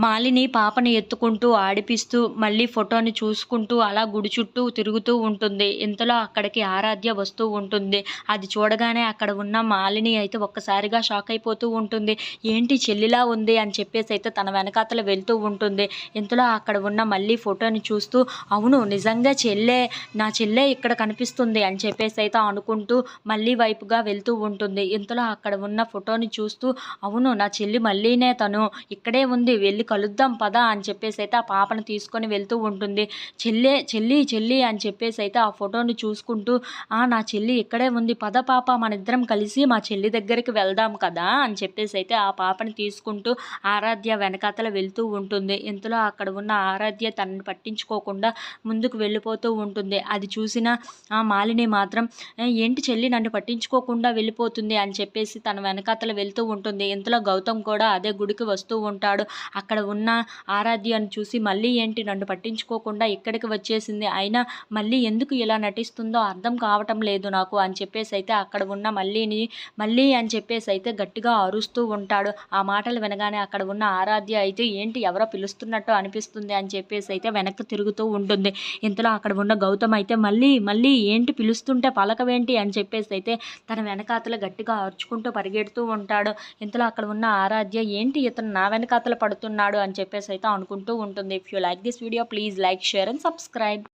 మాలిని పాపని ఎత్తుకుంటూ, ఆడిపిస్తూ, మళ్ళీ ఫోటోని చూసుకుంటూ అలా గుడి చుట్టూ తిరుగుతూ ఉంటుంది. ఇంతలో అక్కడికి ఆరాధ్య వస్తూ ఉంటుంది. అది చూడగానే అక్కడ ఉన్న మాలిని అయితే ఒక్కసారిగా షాక్ అయిపోతూ ఉంటుంది. ఏంటి చెల్లిలా ఉంది అని చెప్పేసైతే తన వెనకాతల వెళ్తూ ఉంటుంది. ఇంతలో అక్కడ ఉన్న మళ్ళీ ఫోటోని చూస్తూ, అవును నిజంగా చెల్లే, నా చెల్లే ఇక్కడ కనిపిస్తుంది అని చెప్పేసైతే అనుకుంటూ మళ్ళీ వైపుగా వెళ్తూ ఉంటుంది. ఇంతలో అక్కడ ఉన్న ఫోటోని చూస్తూ, అవును నా చెల్లి మళ్ళీనే, తను ఇక్కడే ఉంది, వెళ్ళి కలుద్దాం పదా అని చెప్పేసైతే ఆ పాపను తీసుకొని వెళ్తూ ఉంటుంది. చెల్లి చెల్లి అని చెప్పేసైతే ఆ ఫోటోని చూసుకుంటూ, నా చెల్లి ఇక్కడే ఉంది, పద పాప మనిద్దరం కలిసి మా చెల్లి దగ్గరికి వెళ్దాం కదా అని చెప్పేసైతే ఆ పాపని తీసుకుంటూ ఆరాధ్య వెనకాతల వెళ్తూ ఉంటుంది. ఇంతలో అక్కడ ఉన్న ఆరాధ్య తనని పట్టించుకోకుండా ముందుకు వెళ్ళిపోతూ ఉంటుంది. అది చూసిన ఆ మాలిని మాత్రం ఏంటి చెల్లి నన్ను పట్టించుకోకుండా వెళ్ళిపోతుంది అని చెప్పేసి తన వెనకాతల వెళ్తూ ఉంటుంది. ఇంతలో గౌతమ్ కూడా అదే గుడికి వస్తూ ఉంటాడు. అక్కడ ఉన్న ఆరాధ్యను చూసి మళ్ళీ ఏంటి నన్ను పట్టించుకోకుండా ఇక్కడికి వచ్చేసింది, అయినా మళ్ళీ ఎందుకు ఇలా నటిస్తుందో అర్థం కావటం లేదు నాకు అని చెప్పేసి అయితే అక్కడ ఉన్న మళ్ళీ అని చెప్పేసి అయితే గట్టిగా అరుస్తూ ఉంటాడు. ఆ మాటలు వినగానే అక్కడ ఉన్న ఆరాధ్య అయితే ఏంటి ఎవరో పిలుస్తున్నట్టు అనిపిస్తుంది అని చెప్పేసి అయితే వెనక్కి తిరుగుతూ ఉంటుంది. ఇంతలో అక్కడ ఉన్న గౌతమ్ అయితే మళ్ళీ ఏంటి పిలుస్తుంటే పలకవేంటి అని చెప్పేసి అయితే తన వెనకాతల గట్టిగా అరుచుకుంటూ పరిగెడుతూ ఉంటాడు. ఇంతలో అక్కడ ఉన్న ఆరాధ్య ఏంటి ఇతను నా వెనకాతల పడుతున్నాడు అని చెప్పేసి అయితే అనుకుంటూ ఉంటుంది. If you like this video please like, share and subscribe.